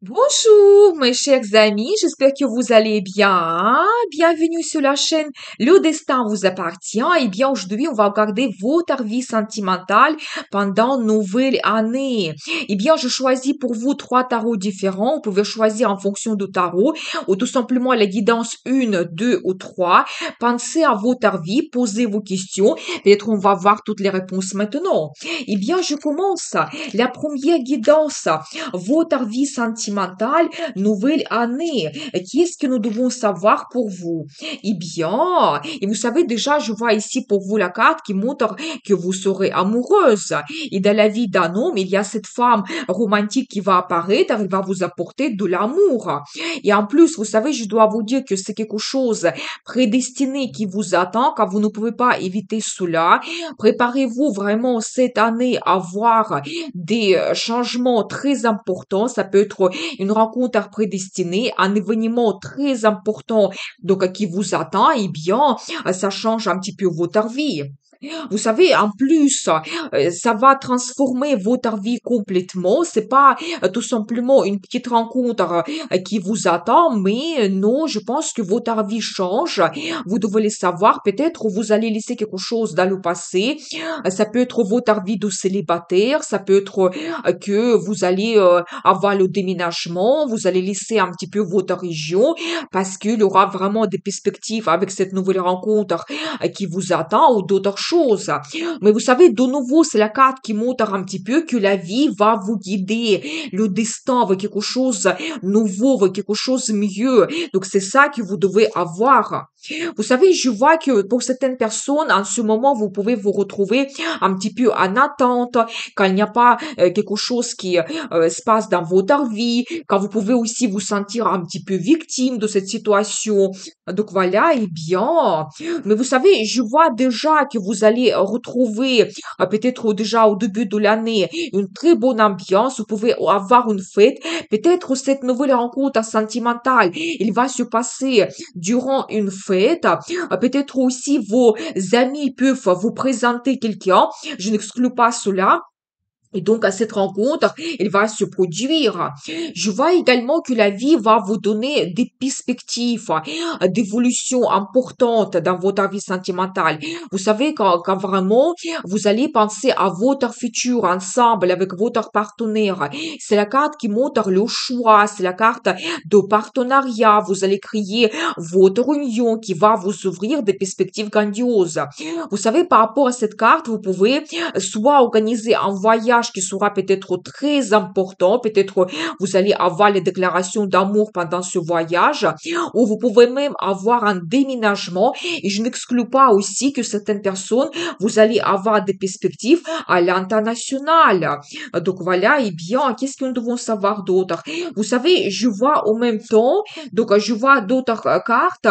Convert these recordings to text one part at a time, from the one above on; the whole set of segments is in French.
Bonjour, mes chers amis, j'espère que vous allez bien. Bienvenue sur la chaîne Le Destin vous appartient. Eh bien, aujourd'hui, on va regarder votre vie sentimentale pendant nouvelle année. Eh bien, je choisis pour vous trois tarots différents. Vous pouvez choisir en fonction du tarot ou tout simplement la guidance 1, 2 ou 3. Pensez à votre vie, posez vos questions. Peut-être on va voir toutes les réponses maintenant. Eh bien, je commence. La première guidance, votre vie sentimentale, nouvelle année. Qu'est-ce que nous devons savoir pour vous? Eh bien, et vous savez déjà, je vois ici pour vous la carte qui montre que vous serez amoureuse. Et dans la vie d'un homme, il y a cette femme romantique qui va apparaître, elle va vous apporter de l'amour. Et en plus, vous savez, je dois vous dire que c'est quelque chose prédestiné qui vous attend, car vous ne pouvez pas éviter cela. Préparez-vous vraiment cette année à voir des changements très importants. Ça peut être une rencontre prédestinée, un événement très important donc qui vous attend. Eh bien, ça change un petit peu votre vie. Vous savez, en plus, ça va transformer votre vie complètement. C'est pas tout simplement une petite rencontre qui vous attend, mais non, je pense que votre vie change. Vous devez le savoir. Peut-être vous allez laisser quelque chose dans le passé. Ça peut être votre vie de célibataire. Ça peut être que vous allez avoir le déménagement. Vous allez laisser un petit peu votre région parce qu'il y aura vraiment des perspectives avec cette nouvelle rencontre qui vous attend ou d'autres choses. Mais vous savez, de nouveau, c'est la carte qui montre un petit peu que la vie va vous guider, le destin vers quelque chose nouveau, vers quelque chose de mieux. Donc c'est ça que vous devez avoir. Vous savez, je vois que pour certaines personnes, en ce moment, vous pouvez vous retrouver un petit peu en attente, quand il n'y a pas quelque chose qui se passe dans votre vie, quand vous pouvez aussi vous sentir un petit peu victime de cette situation. Donc voilà, eh bien, mais vous savez, je vois déjà que vous allez retrouver, peut-être déjà au début de l'année, une très bonne ambiance. Vous pouvez avoir une fête. Peut-être cette nouvelle rencontre sentimentale, il va se passer durant une fête. Peut-être aussi vos amis peuvent vous présenter quelqu'un. Je n'exclus pas cela. Et donc, à cette rencontre, elle va se produire. Je vois également que la vie va vous donner des perspectives d'évolution importantes dans votre vie sentimentale. Vous savez, quand vraiment vous allez penser à votre futur ensemble avec votre partenaire, c'est la carte qui montre le choix, c'est la carte de partenariat. Vous allez créer votre union qui va vous ouvrir des perspectives grandioses. Vous savez, par rapport à cette carte, vous pouvez soit organiser un voyage qui sera peut-être très important, peut-être vous allez avoir les déclarations d'amour pendant ce voyage, ou vous pouvez même avoir un déménagement, et je n'exclus pas aussi que certaines personnes, vous allez avoir des perspectives à l'international. Donc voilà, et bien, qu'est-ce que nous devons savoir d'autre? Vous savez, je vois en même temps, donc je vois d'autres cartes,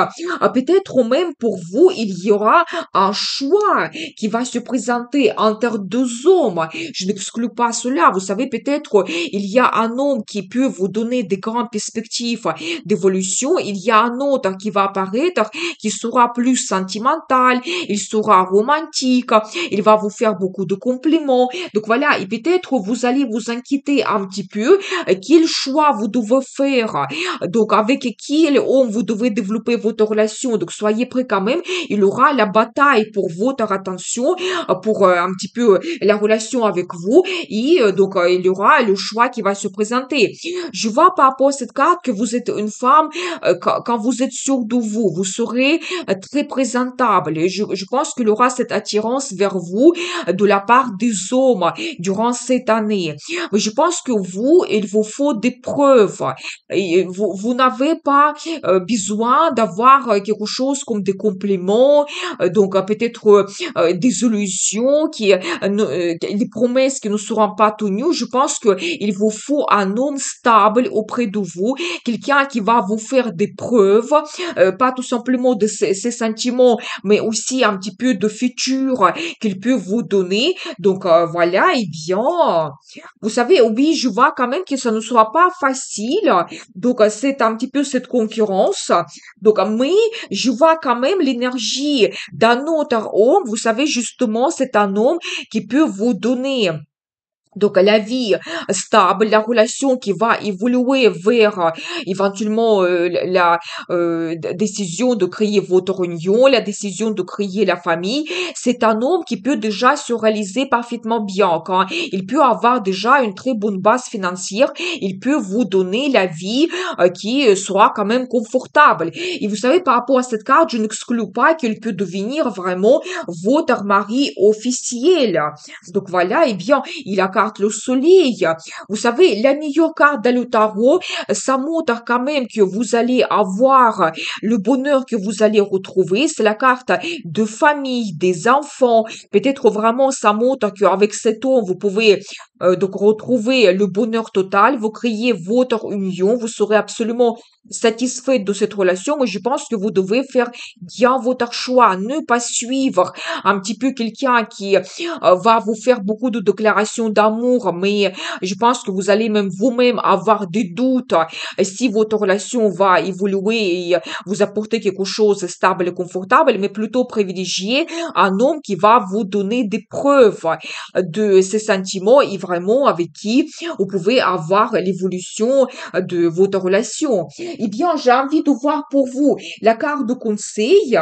peut-être même pour vous, il y aura un choix qui va se présenter entre deux hommes. Je n'exclus pas cela. Vous savez, peut-être il y a un homme qui peut vous donner des grandes perspectives d'évolution. Il y a un autre qui va apparaître, qui sera plus sentimental, il sera romantique, il va vous faire beaucoup de compliments. Donc voilà, et peut-être vous allez vous inquiéter un petit peu quel choix vous devez faire. Donc avec quel homme vous devez développer votre relation. Donc soyez prêts quand même. Il y aura la bataille pour votre attention, pour un petit peu la relation avec vous et donc il y aura le choix qui va se présenter. Je vois par rapport à cette carte que vous êtes une femme, quand vous êtes sûr de vous, vous serez très présentable et je pense qu'il y aura cette attirance vers vous de la part des hommes durant cette année. Mais je pense que vous, il vous faut des preuves. Et vous n'avez pas besoin d'avoir quelque chose comme des compléments, donc peut-être des illusions des promesses qui ne seront pas tenues. Je pense que il vous faut un homme stable auprès de vous, quelqu'un qui va vous faire des preuves, pas tout simplement de ses sentiments, mais aussi un petit peu de futur qu'il peut vous donner. Donc voilà, et bien, vous savez, oui, je vois quand même que ça ne sera pas facile. Donc c'est un petit peu cette concurrence. Donc mais je vois quand même l'énergie d'un autre homme. Vous savez, justement, c'est un homme qui peut vous donner Donc, la vie stable, la relation qui va évoluer vers éventuellement décision de créer votre union, la décision de créer la famille, c'est un homme qui peut déjà se réaliser parfaitement bien. Quand il peut avoir déjà une très bonne base financière, il peut vous donner la vie qui sera quand même confortable. Et vous savez, par rapport à cette carte, je n'exclus pas qu'il peut devenir vraiment votre mari officiel. Donc voilà, eh bien, il a carte le soleil. Vous savez, la meilleure carte dans le tarot, ça montre quand même que vous allez avoir le bonheur que vous allez retrouver. C'est la carte de famille, des enfants. Peut-être vraiment ça montre qu'avec cet homme, vous pouvez donc retrouver le bonheur total. Vous créez votre union. Vous serez absolument satisfait de cette relation. Mais je pense que vous devez faire bien votre choix. Ne pas suivre un petit peu quelqu'un qui va vous faire beaucoup de déclarations d'amour, mais je pense que vous allez même vous-même avoir des doutes si votre relation va évoluer et vous apporter quelque chose de stable et confortable, mais plutôt privilégier un homme qui va vous donner des preuves de ses sentiments et vraiment avec qui vous pouvez avoir l'évolution de votre relation. Eh bien, j'ai envie de voir pour vous la carte de conseil.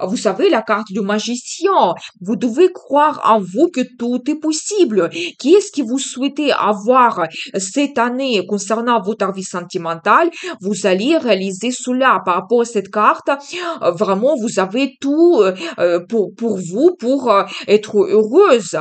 Vous savez, la carte du magicien. Vous devez croire en vous que tout est possible. Qu'est-ce que vous souhaitez avoir cette année concernant votre vie sentimentale? Vous allez réaliser cela par rapport à cette carte. Vraiment, vous avez tout pour vous, pour être heureuse.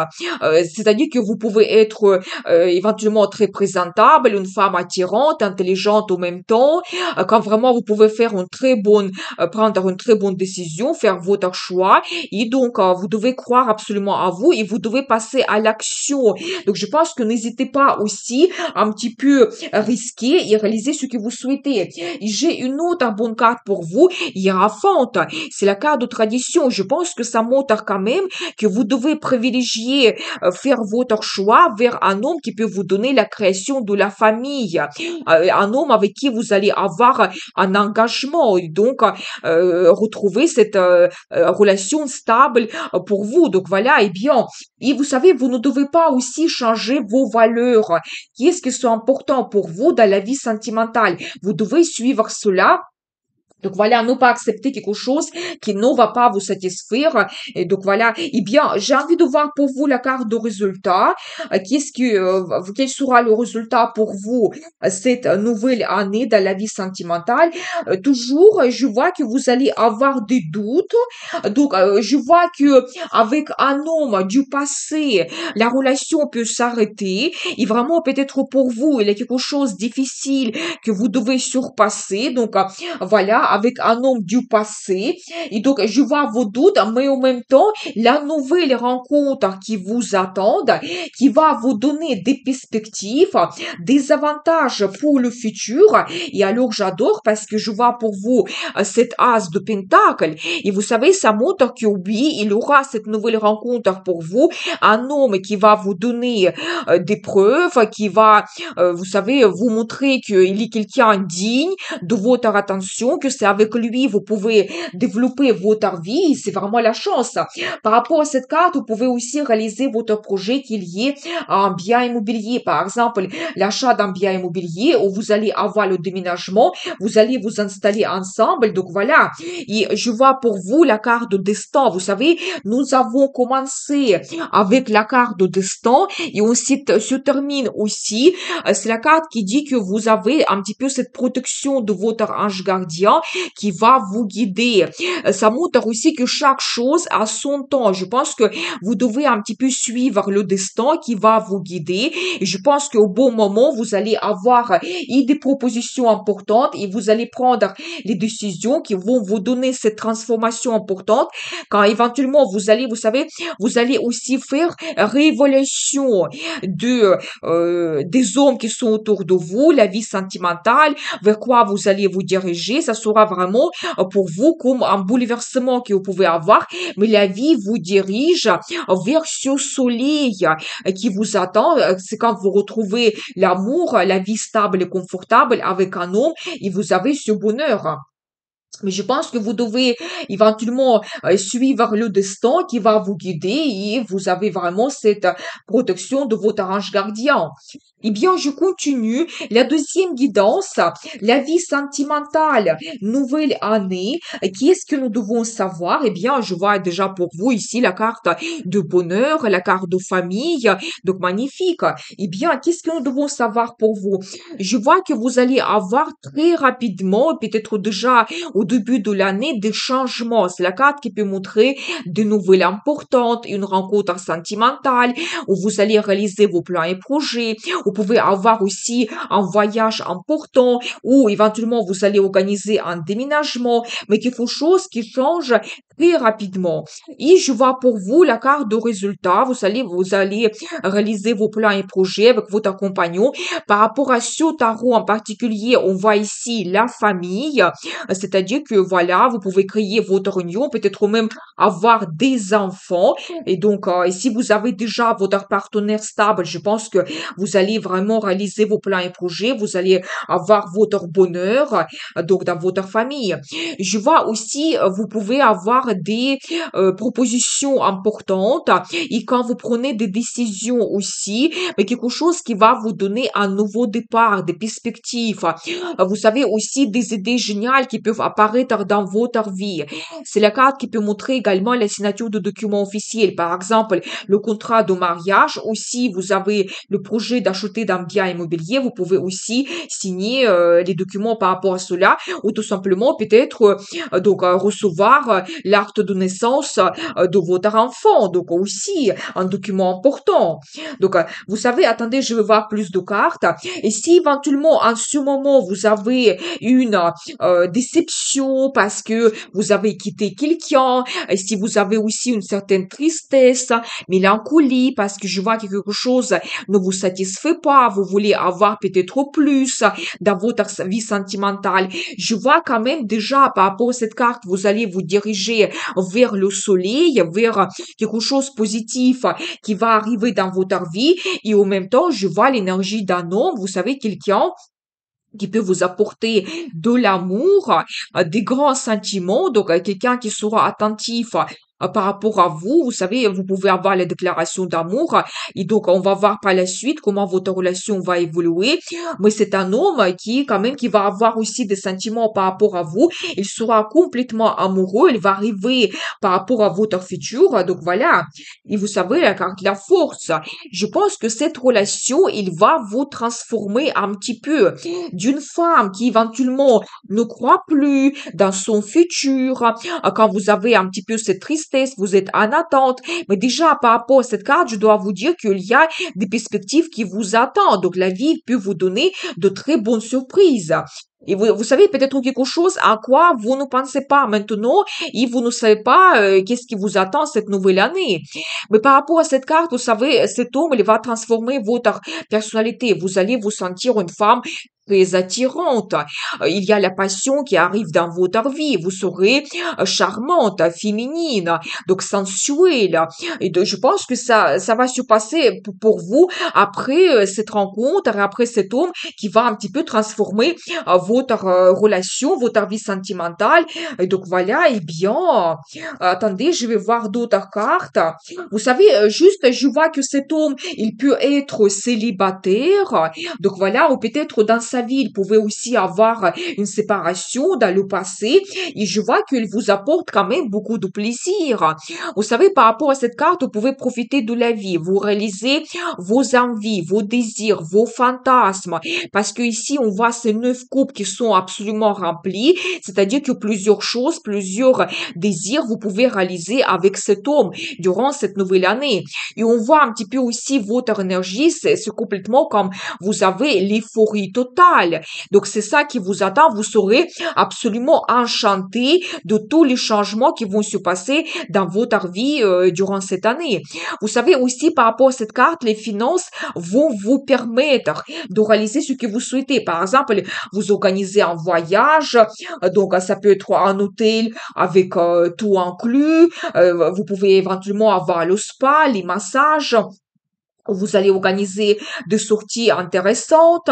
C'est-à-dire que vous pouvez être éventuellement très présentable, une femme attirante, intelligente en même temps. Quand vraiment vous pouvez faire une très bonne, prendre une très bonne décision, faire votre choix. Et donc, vous devez croire absolument à vous et vous devez passer à l'action. Donc, je pense que n'hésitez pas aussi un petit peu risquer et réaliser ce que vous souhaitez. Et j'ai une autre bonne carte pour vous, Hiérophante. C'est la carte de tradition. Je pense que ça montre quand même que vous devez privilégier, faire votre choix vers un homme qui peut vous donner la création de la famille. Un homme avec qui vous allez avoir un engagement et donc retrouver cette relation stable pour vous. Donc voilà, eh bien, et vous savez, vous ne devez pas aussi changer vos valeurs. Qu'est-ce qui sont importants pour vous dans la vie sentimentale? Vous devez suivre cela. Donc voilà, ne pas accepter quelque chose qui ne va pas vous satisfaire. Et donc voilà, eh bien, j'ai envie de voir pour vous la carte de résultat. Quel sera le résultat pour vous cette nouvelle année dans la vie sentimentale? Toujours, je vois que vous allez avoir des doutes. Donc, je vois que avec un homme du passé, la relation peut s'arrêter. Et vraiment, peut-être pour vous, il y a quelque chose de difficile que vous devez surpasser. Donc, voilà, avec un homme du passé. Et donc, je vois vos doutes, mais en même temps, la nouvelle rencontre qui vous attendent, qui va vous donner des perspectives, des avantages pour le futur. Et alors, j'adore parce que je vois pour vous cet as de pentacle. Et vous savez, ça montre que oui, il aura cette nouvelle rencontre pour vous, un homme qui va vous donner des preuves, qui va, vous savez, vous montrer qu'il est quelqu'un digne de votre attention, que c'est avec lui vous pouvez développer votre vie. C'est vraiment la chance. Par rapport à cette carte, vous pouvez aussi réaliser votre projet qu'il y ait un bien immobilier. Par exemple, l'achat d'un bien immobilier où vous allez avoir le déménagement, vous allez vous installer ensemble. Donc voilà. Et je vois pour vous la carte de destin. Vous savez, nous avons commencé avec la carte de destin et on se termine aussi. C'est la carte qui dit que vous avez un petit peu cette protection de votre ange gardien qui va vous guider. Ça montre aussi que chaque chose a son temps. Je pense que vous devez un petit peu suivre le destin qui va vous guider. Et je pense qu'au bon moment, vous allez avoir des propositions importantes et vous allez prendre les décisions qui vont vous donner cette transformation importante. Quand éventuellement vous savez, vous allez aussi faire révélation des hommes qui sont autour de vous, la vie sentimentale, vers quoi vous allez vous diriger. Ça sera vraiment pour vous comme un bouleversement que vous pouvez avoir, mais la vie vous dirige vers ce soleil qui vous attend. C'est quand vous retrouvez l'amour, la vie stable et confortable avec un homme et vous avez ce bonheur. Mais je pense que vous devez éventuellement suivre le destin qui va vous guider et vous avez vraiment cette protection de votre ange gardien. Eh bien, je continue. La deuxième guidance, la vie sentimentale, nouvelle année. Qu'est-ce que nous devons savoir? Eh bien, je vois déjà pour vous ici la carte de bonheur, la carte de famille. Donc, magnifique. Eh bien, qu'est-ce que nous devons savoir pour vous? Je vois que vous allez avoir très rapidement, peut-être déjà au début de l'année, des changements. C'est la carte qui peut montrer de nouvelles importantes, une rencontre sentimentale, où vous allez réaliser vos plans et projets. Vous pouvez avoir aussi un voyage important, ou éventuellement vous allez organiser un déménagement, mais quelque chose qui change très rapidement. Et je vois pour vous la carte de résultat. Vous allez réaliser vos plans et projets avec votre compagnon. Par rapport à ce tarot en particulier, on voit ici la famille, c'est-à-dire que voilà, vous pouvez créer votre union, peut-être même avoir des enfants. Et donc, et si vous avez déjà votre partenaire stable, je pense que vous allez vraiment réaliser vos plans et projets, vous allez avoir votre bonheur, donc dans votre famille. Je vois aussi, vous pouvez avoir des propositions importantes et quand vous prenez des décisions aussi, mais quelque chose qui va vous donner un nouveau départ, des perspectives. Vous savez aussi des idées géniales qui peuvent apparaître dans votre vie. C'est la carte qui peut montrer également la signature de documents officiels. Par exemple, le contrat de mariage. Aussi, vous avez le projet d'acheter d'un bien immobilier. Vous pouvez aussi signer les documents par rapport à cela ou tout simplement peut-être recevoir l'acte de naissance de votre enfant. Donc aussi un document important. Donc, vous savez, attendez, je vais voir plus de cartes. Et si éventuellement, en ce moment, vous avez une déception parce que vous avez quitté quelqu'un, et si vous avez aussi une certaine tristesse, mélancolie, parce que je vois que quelque chose ne vous satisfait pas, vous voulez avoir peut-être plus dans votre vie sentimentale, je vois quand même déjà par rapport à cette carte, vous allez vous diriger vers le soleil, vers quelque chose de positif qui va arriver dans votre vie et en même temps, je vois l'énergie d'un homme, vous savez, quelqu'un qui peut vous apporter de l'amour, des grands sentiments, donc quelqu'un qui sera attentif par rapport à vous. Vous savez, vous pouvez avoir la déclaration d'amour et donc on va voir par la suite comment votre relation va évoluer. Mais c'est un homme qui quand même qui va avoir aussi des sentiments par rapport à vous. Il sera complètement amoureux, il va arriver par rapport à votre futur. Donc voilà. Et vous savez, la carte de la force. Je pense que cette relation, il va vous transformer un petit peu d'une femme qui éventuellement ne croit plus dans son futur, quand vous avez un petit peu cette tristesse, vous êtes en attente. Mais déjà, par rapport à cette carte, je dois vous dire qu'il y a des perspectives qui vous attendent. Donc, la vie peut vous donner de très bonnes surprises. Et vous savez peut-être quelque chose à quoi vous ne pensez pas maintenant et vous ne savez pas qu'est-ce qui vous attend cette nouvelle année. Mais par rapport à cette carte, vous savez, cet homme, il va transformer votre personnalité. Vous allez vous sentir une femme très attirante. Il y a la passion qui arrive dans votre vie. Vous serez charmante, féminine, donc sensuelle. Et je pense que ça va se passer pour vous après cette rencontre, après cet homme qui va un petit peu transformer votre relation, votre vie sentimentale. Et donc voilà, eh bien, attendez, je vais voir d'autres cartes. Vous savez, juste, je vois que cet homme, il peut être célibataire. Donc voilà, ou peut-être dans sa vie, il pouvait aussi avoir une séparation dans le passé. Et je vois qu'il vous apporte quand même beaucoup de plaisir. Vous savez, par rapport à cette carte, vous pouvez profiter de la vie. Vous réalisez vos envies, vos désirs, vos fantasmes. Parce que ici, on voit ces 9 coupes qui sont absolument remplies. C'est-à-dire que plusieurs choses, plusieurs désirs, vous pouvez réaliser avec cet homme durant cette nouvelle année. Et on voit un petit peu aussi votre énergie, c'est complètement comme vous avez l'euphorie totale. Donc c'est ça qui vous attend. Vous serez absolument enchanté de tous les changements qui vont se passer dans votre vie durant cette année. Vous savez aussi par rapport à cette carte, les finances vont vous permettre de réaliser ce que vous souhaitez. Par exemple, vous organisez un voyage, donc ça peut être un hôtel avec tout inclus. Vous pouvez éventuellement avoir le spa, les massages. vous allez organiser des sorties intéressantes.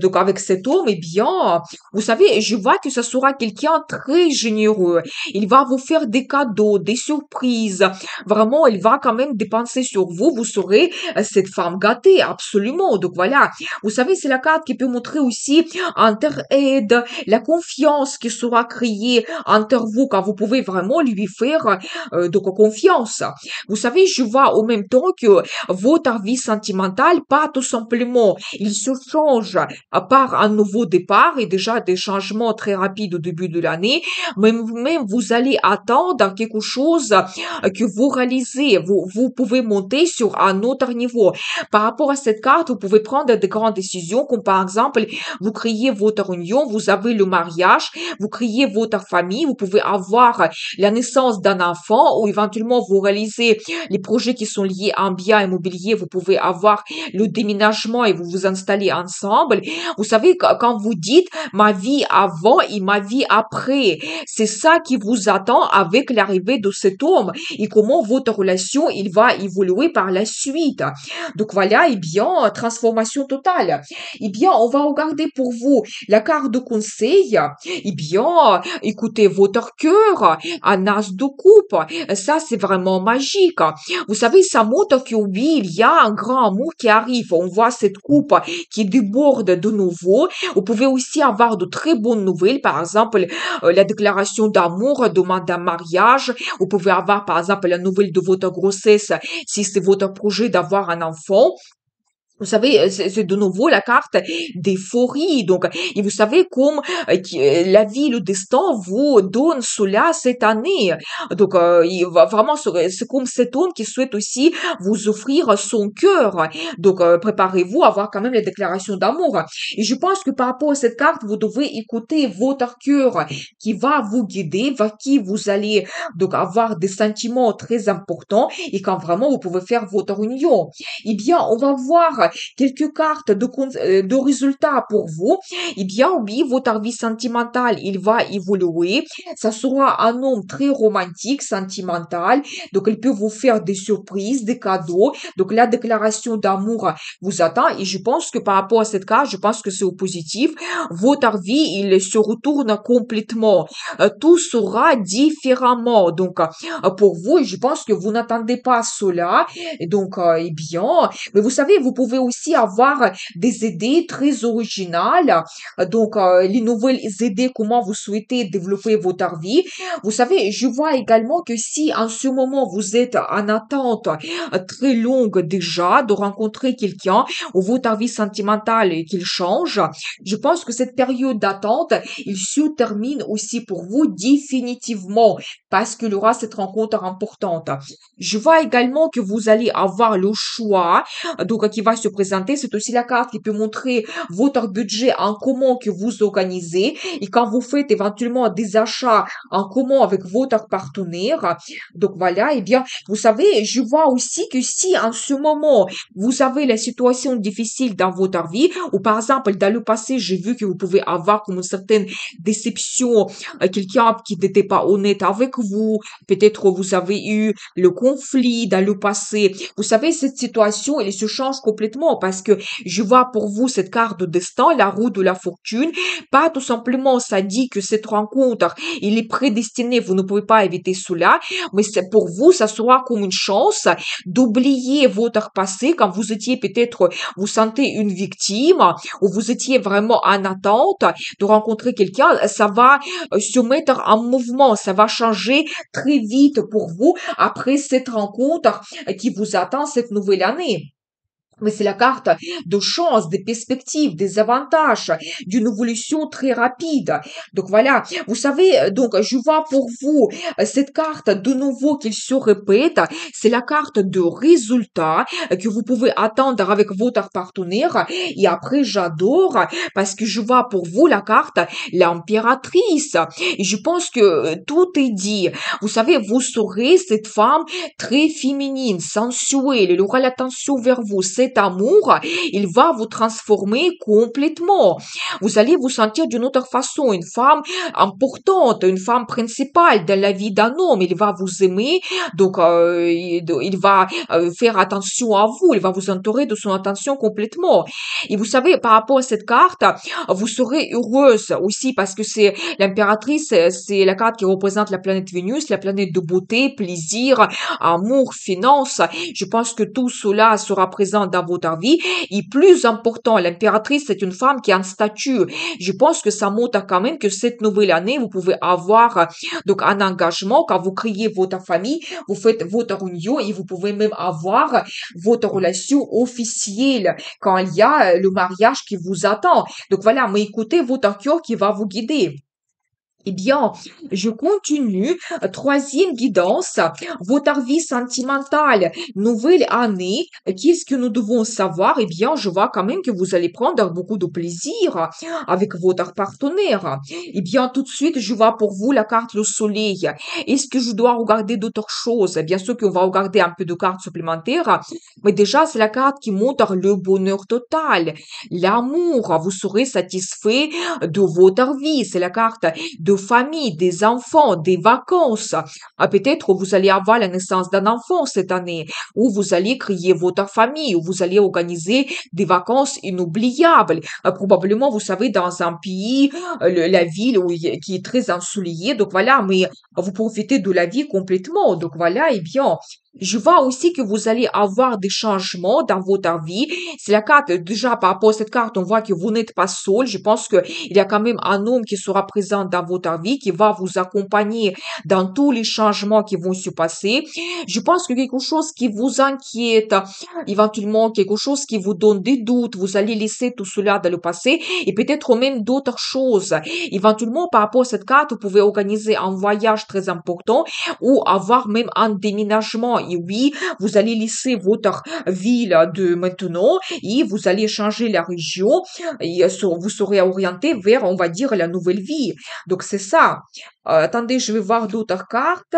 Donc avec cet homme, eh bien, vous savez, je vois que ce sera quelqu'un très généreux. Il va vous faire des cadeaux, des surprises. Vraiment, il va quand même dépenser sur vous. Vous serez cette femme gâtée, absolument. Donc voilà, vous savez, c'est la carte qui peut montrer aussi inter-aide, la confiance qui sera créée entre vous quand vous pouvez vraiment lui faire donc confiance. Vous savez, je vois au même temps que votre vie sentimentale, pas tout simplement, il se change à part un nouveau départ et déjà des changements très rapides au début de l'année, mais même vous allez attendre quelque chose que vous réalisez, vous pouvez monter sur un autre niveau. Par rapport à cette carte, vous pouvez prendre de grandes décisions, comme par exemple, vous créez votre union, vous avez le mariage, vous créez votre famille, vous pouvez avoir la naissance d'un enfant ou éventuellement vous réalisez les projets qui sont liés à un bien immobilier, vous pouvez avoir le déménagement et vous vous installez ensemble. Vous savez, quand vous dites ma vie avant et ma vie après, c'est ça qui vous attend avec l'arrivée de cet homme et comment votre relation, il va évoluer par la suite. Donc voilà, eh bien, transformation totale. Eh bien, on va regarder pour vous la carte de conseil. Eh bien, écoutez votre cœur, un as de coupe. Ça, c'est vraiment magique. Vous savez, ça montre que oui, il y a un grand amour qui arrive. On voit cette coupe qui déborde de nouveau. Vous pouvez aussi avoir de très bonnes nouvelles, par exemple, la déclaration d'amour, demande d'un mariage. Vous pouvez avoir, par exemple, la nouvelle de votre grossesse si c'est votre projet d'avoir un enfant. Vous savez, c'est de nouveau la carte d'euphorie. Donc, et vous savez comme la vie, le destin vous donne cela cette année. Donc, il va vraiment, c'est comme cet homme qui souhaite aussi vous offrir son cœur. Donc, préparez-vous à avoir quand même les déclarations d'amour. Et je pense que par rapport à cette carte, vous devez écouter votre cœur qui va vous guider, vers qui vous allez donc avoir des sentiments très importants et quand vraiment vous pouvez faire votre union. Eh bien, on va voir quelques cartes de résultats pour vous. Eh bien, oui, votre vie sentimentale, il va évoluer. Ça sera un homme très romantique, sentimental. Donc, il peut vous faire des surprises, des cadeaux. Donc, la déclaration d'amour vous attend. Et je pense que par rapport à cette carte, je pense que c'est au positif. Votre vie, il se retourne complètement. Tout sera différemment. Donc, pour vous, je pense que vous n'attendez pas cela. Et donc, eh bien, mais vous savez, vous pouvez aussi avoir des idées très originales. Donc, les nouvelles idées, comment vous souhaitez développer votre vie. Vous savez, je vois également que si en ce moment vous êtes en attente très longue déjà de rencontrer quelqu'un ou votre vie sentimentale et qu'il change, je pense que cette période d'attente, il se termine aussi pour vous définitivement parce qu'il y aura cette rencontre importante. Je vois également que vous allez avoir le choix, donc qui va se présenter. C'est aussi la carte qui peut montrer votre budget en commun que vous organisez et quand vous faites éventuellement des achats en commun avec votre partenaire. Donc voilà, eh bien, vous savez, je vois aussi que si en ce moment vous avez la situation difficile dans votre vie, ou par exemple dans le passé, j'ai vu que vous pouvez avoir comme une certaine déception, quelqu'un qui n'était pas honnête avec vous, peut-être vous avez eu le conflit dans le passé. Vous savez, cette situation, elle se change complètement parce que je vois pour vous cette carte de destin, la roue de la fortune. Pas tout simplement, ça dit que cette rencontre, il est prédestiné, vous ne pouvez pas éviter cela, mais c'est pour vous, ça sera comme une chance d'oublier votre passé quand vous étiez peut-être, vous sentez une victime ou vous étiez vraiment en attente de rencontrer quelqu'un, ça va se mettre en mouvement, ça va changer très vite pour vous après cette rencontre qui vous attend cette nouvelle année. Mais c'est la carte de chance, des perspectives, des avantages, d'une évolution très rapide. Donc voilà, vous savez, donc je vois pour vous cette carte de nouveau qu'il se répète, c'est la carte de résultat que vous pouvez attendre avec votre partenaire. Et après, j'adore parce que je vois pour vous la carte l'impératrice. Et je pense que tout est dit. Vous savez, vous serez cette femme très féminine, sensuelle, elle aura l'attention vers vous, cet amour, il va vous transformer complètement. Vous allez vous sentir d'une autre façon, une femme importante, une femme principale dans la vie d'un homme. Il va vous aimer, donc il va faire attention à vous, il va vous entourer de son attention complètement. Et vous savez, par rapport à cette carte, vous serez heureuse aussi parce que c'est l'impératrice, c'est la carte qui représente la planète Vénus, la planète de beauté, plaisir, amour, finance. Je pense que tout cela sera présent dans votre vie. Et plus important, l'impératrice, c'est une femme qui a un statut. Je pense que ça montre quand même que cette nouvelle année, vous pouvez avoir donc un engagement quand vous créez votre famille, vous faites votre union et vous pouvez même avoir votre relation officielle quand il y a le mariage qui vous attend. Donc voilà, mais écoutez votre cœur qui va vous guider. Eh bien, je continue. Troisième guidance, votre vie sentimentale, nouvelle année. Qu'est-ce que nous devons savoir? Eh bien, je vois quand même que vous allez prendre beaucoup de plaisir avec votre partenaire. Eh bien, tout de suite, je vois pour vous la carte le soleil. Est-ce que je dois regarder d'autres choses? Bien sûr qu'on va regarder un peu de cartes supplémentaires, mais déjà, c'est la carte qui montre le bonheur total, l'amour. Vous serez satisfait de votre vie. C'est la carte de famille, des enfants, des vacances. Peut-être vous allez avoir la naissance d'un enfant cette année, ou vous allez créer votre famille, ou vous allez organiser des vacances inoubliables. Probablement, vous savez, dans un pays, la ville qui est très ensoleillée. Donc voilà, mais vous profitez de la vie complètement. Donc voilà, eh bien, je vois aussi que vous allez avoir des changements dans votre vie. C'est la carte, déjà par rapport à cette carte, on voit que vous n'êtes pas seul. Je pense que il y a quand même un homme qui sera présent dans votre vie, qui va vous accompagner dans tous les changements qui vont se passer. Je pense que quelque chose qui vous inquiète, éventuellement quelque chose qui vous donne des doutes, vous allez laisser tout cela dans le passé et peut-être même d'autres choses. Éventuellement, par rapport à cette carte, vous pouvez organiser un voyage très important ou avoir même un déménagement. Et oui, vous allez laisser votre ville de maintenant et vous allez changer la région et vous serez orienté vers, on va dire, la nouvelle vie. Donc, c'est ça. Attendez, je vais voir d'autres cartes.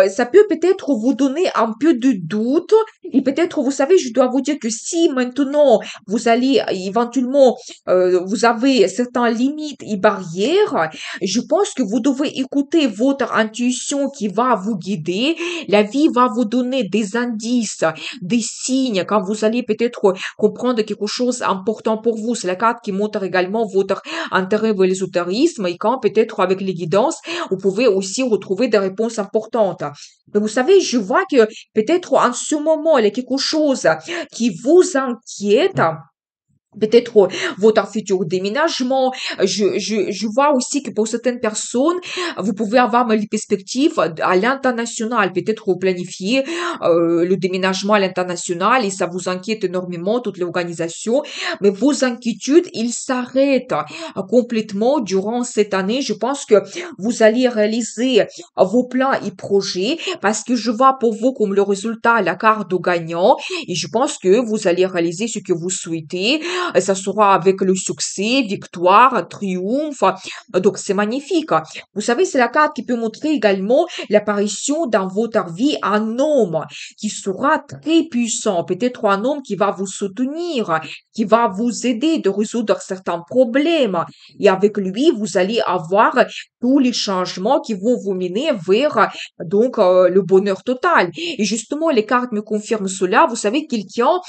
Ça peut peut-être vous donner un peu de doute et peut-être, vous savez, je dois vous dire que si maintenant vous allez éventuellement, vous avez certaines limites et barrières, je pense que vous devez écouter votre intuition qui va vous guider. La vie va vous donner des indices, des signes quand vous allez peut-être comprendre quelque chose d'important pour vous. C'est la carte qui montre également votre intérêt vers l'ésotérisme et quand peut-être avec les guidances, vous pouvez aussi retrouver des réponses importantes. Mais vous savez, je vois que peut-être en ce moment, il y a quelque chose qui vous inquiète. Peut-être votre futur déménagement. Je vois aussi que pour certaines personnes, vous pouvez avoir les perspectives à l'international. Peut-être vous planifiez le déménagement à l'international et ça vous inquiète énormément, toute l'organisation. Mais vos inquiétudes, ils s'arrêtent complètement durant cette année. Je pense que vous allez réaliser vos plans et projets parce que je vois pour vous comme le résultat la carte de gagnant et je pense que vous allez réaliser ce que vous souhaitez ça sera avec le succès, victoire, triomphe. Donc, c'est magnifique. Vous savez, c'est la carte qui peut montrer également l'apparition dans votre vie un homme qui sera très puissant, peut-être un homme qui va vous soutenir, qui va vous aider de résoudre certains problèmes. Et avec lui, vous allez avoir tous les changements qui vont vous mener vers donc le bonheur total. Et justement, les cartes me confirment cela. Vous savez, quelqu'un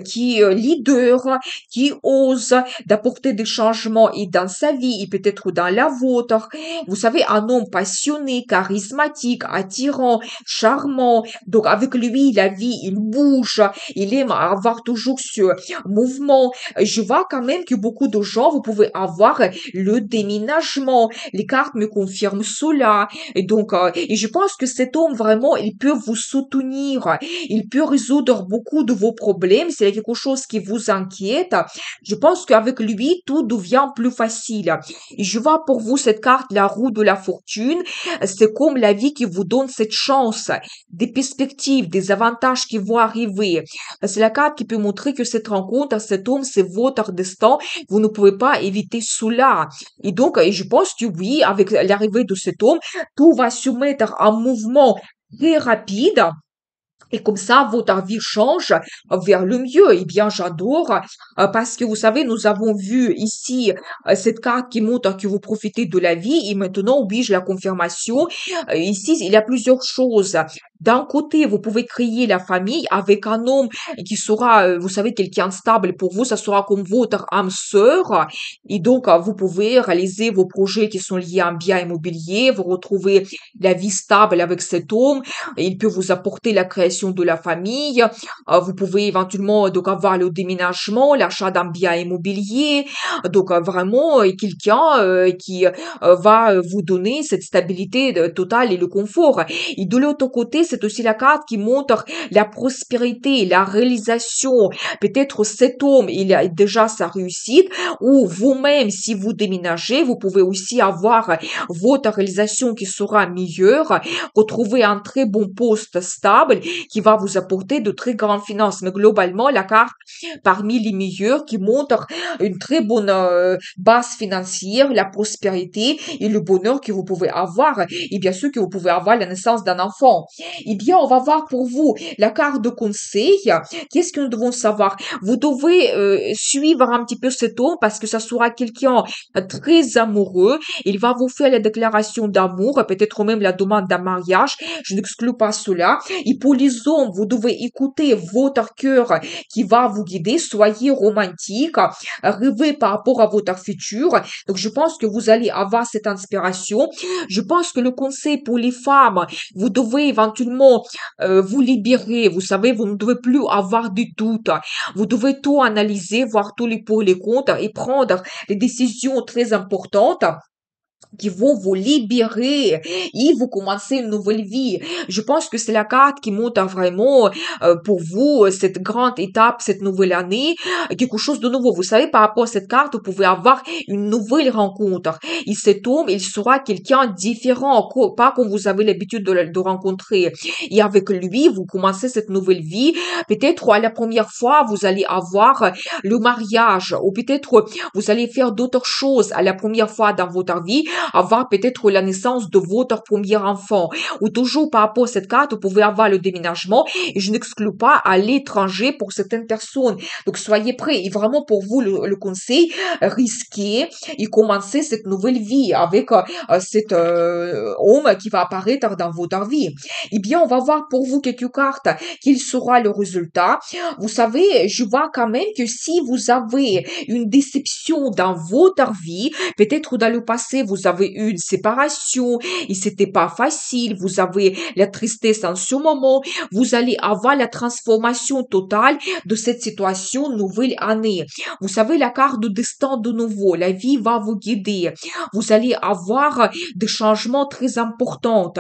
qui est leader, qui ose d'apporter des changements et dans sa vie et peut-être dans la vôtre. Vous savez, un homme passionné, charismatique, attirant, charmant. Donc avec lui, la vie, il bouge, il aime avoir toujours ce mouvement. Je vois quand même que beaucoup de gens, vous pouvez avoir le déménagement. Les cartes me confirment cela. Et donc, et je pense que cet homme vraiment, il peut vous soutenir. Il peut résoudre beaucoup de vos problèmes. C'est quelque chose qui vous inquiète. Je pense qu'avec lui, tout devient plus facile. Et je vois pour vous cette carte, la roue de la fortune. C'est comme la vie qui vous donne cette chance, des perspectives, des avantages qui vont arriver. C'est la carte qui peut montrer que cette rencontre, cet homme, c'est votre destin. Vous ne pouvez pas éviter cela. Et donc, je pense que oui, avec l'arrivée de cet homme, tout va se mettre en mouvement très rapide. Et comme ça, votre vie change vers le mieux. Eh bien, j'adore parce que vous savez, nous avons vu ici cette carte qui montre que vous profitez de la vie et maintenant oblige la confirmation. Ici, il y a plusieurs choses. D'un côté, vous pouvez créer la famille avec un homme qui sera, vous savez, quelqu'un de stable pour vous. Ça sera comme votre âme sœur. Et donc, vous pouvez réaliser vos projets qui sont liés à un bien immobilier. Vous retrouvez la vie stable avec cet homme. Il peut vous apporter la création de la famille. Vous pouvez éventuellement donc avoir le déménagement, l'achat d'un bien immobilier. Donc vraiment quelqu'un qui va vous donner cette stabilité totale et le confort. Et de l'autre côté, c'est aussi la carte qui montre la prospérité, la réalisation. Peut-être cet homme, il a déjà sa réussite, ou vous-même, si vous déménagez, vous pouvez aussi avoir votre réalisation qui sera meilleure, retrouver un très bon poste stable qui va vous apporter de très grandes finances. Mais globalement, la carte parmi les meilleures qui montre une très bonne base financière, la prospérité et le bonheur que vous pouvez avoir. Et bien sûr que vous pouvez avoir la naissance d'un enfant. Eh bien, on va voir pour vous la carte de conseil. Qu'est-ce que nous devons savoir? Vous devez suivre un petit peu cet homme parce que ça sera quelqu'un très amoureux. Il va vous faire la déclaration d'amour, peut-être même la demande d'un mariage. Je n'exclus pas cela. Et pour les hommes, vous devez écouter votre cœur qui va vous guider. Soyez romantique, rêvez par rapport à votre futur. Donc, je pense que vous allez avoir cette inspiration. Je pense que le conseil pour les femmes, vous devez éventuellement vous libérer. Vous savez, vous ne devez plus avoir de doutes. Vous devez tout analyser, voir tous les pour et les contre et prendre des décisions très importantes qui vont vous libérer et vous commencer une nouvelle vie. Je pense que c'est la carte qui montre vraiment pour vous cette grande étape, cette nouvelle année, quelque chose de nouveau. Vous savez, par rapport à cette carte, vous pouvez avoir une nouvelle rencontre. Et cet homme, il sera quelqu'un différent, pas comme vous avez l'habitude de rencontrer. Et avec lui, vous commencez cette nouvelle vie. Peut-être à la première fois, vous allez avoir le mariage ou peut-être vous allez faire d'autres choses à la première fois dans votre vie, avoir peut-être la naissance de votre premier enfant. Ou toujours par rapport à cette carte, vous pouvez avoir le déménagement et je n'exclus pas à l'étranger pour certaines personnes. Donc soyez prêts et vraiment pour vous le conseil, risquez et commencez cette nouvelle vie avec cet homme qui va apparaître dans votre vie. Eh bien, on va voir pour vous quelques cartes quel sera le résultat. Vous savez, je vois quand même que si vous avez une déception dans votre vie, peut-être dans le passé, vous avez eu une séparation et c'était pas facile, vous avez la tristesse en ce moment, vous allez avoir la transformation totale de cette situation nouvelle année. Vous savez, la carte de destin de nouveau, la vie va vous guider. Vous allez avoir des changements très importants.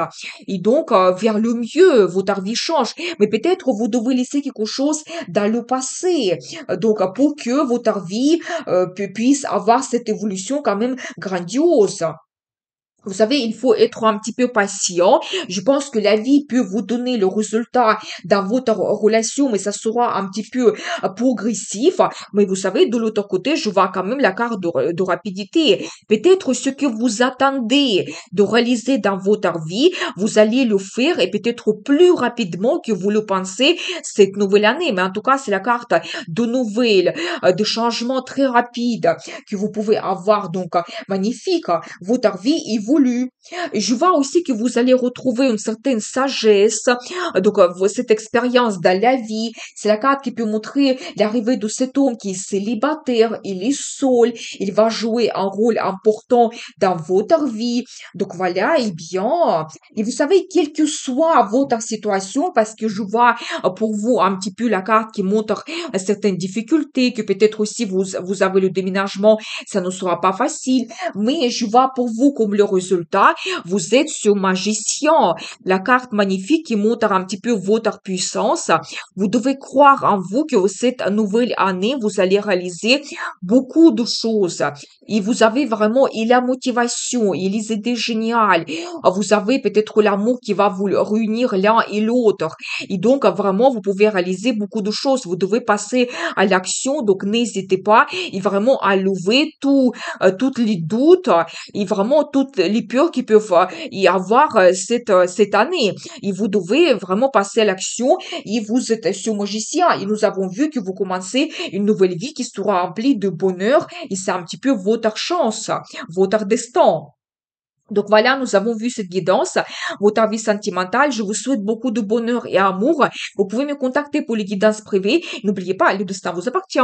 Et donc, vers le mieux, votre vie change. Mais peut-être vous devez laisser quelque chose dans le passé. Donc, pour que votre vie puisse avoir cette évolution quand même grandiose. Vous savez, il faut être un petit peu patient. Je pense que la vie peut vous donner le résultat dans votre relation, mais ça sera un petit peu progressif. Mais vous savez, de l'autre côté, je vois quand même la carte de rapidité. Peut-être ce que vous attendez de réaliser dans votre vie, vous allez le faire et peut-être plus rapidement que vous le pensez cette nouvelle année. Mais en tout cas, c'est la carte de nouvelles, de changements très rapides que vous pouvez avoir. Donc, magnifique. Votre vie évolue. Et je vois aussi que vous allez retrouver une certaine sagesse. Donc, cette expérience dans la vie, c'est la carte qui peut montrer l'arrivée de cet homme qui est célibataire, il est seul, il va jouer un rôle important dans votre vie. Donc, voilà, eh bien, et vous savez, quelle que soit votre situation, parce que je vois pour vous un petit peu la carte qui montre certaines difficultés, que peut-être aussi vous avez le déménagement, ça ne sera pas facile, mais je vois pour vous comme le résultat, vous êtes ce magicien, la carte magnifique qui montre un petit peu votre puissance. Vous devez croire en vous que cette nouvelle année, vous allez réaliser beaucoup de choses. Et vous avez vraiment et la motivation et les idées géniales. Vous avez peut-être l'amour qui va vous réunir l'un et l'autre. Et donc, vraiment, vous pouvez réaliser beaucoup de choses. Vous devez passer à l'action. Donc, n'hésitez pas et vraiment à lever toutes les doutes et vraiment toutes les peurs qui peuvent y avoir cette année. Et vous devez vraiment passer à l'action et vous êtes ce magicien. Et nous avons vu que vous commencez une nouvelle vie qui sera remplie de bonheur et c'est un petit peu votre chance, votre destin. Donc voilà, nous avons vu cette guidance, votre vie sentimentale. Je vous souhaite beaucoup de bonheur et amour. Vous pouvez me contacter pour les guidances privées. N'oubliez pas, le destin vous appartient.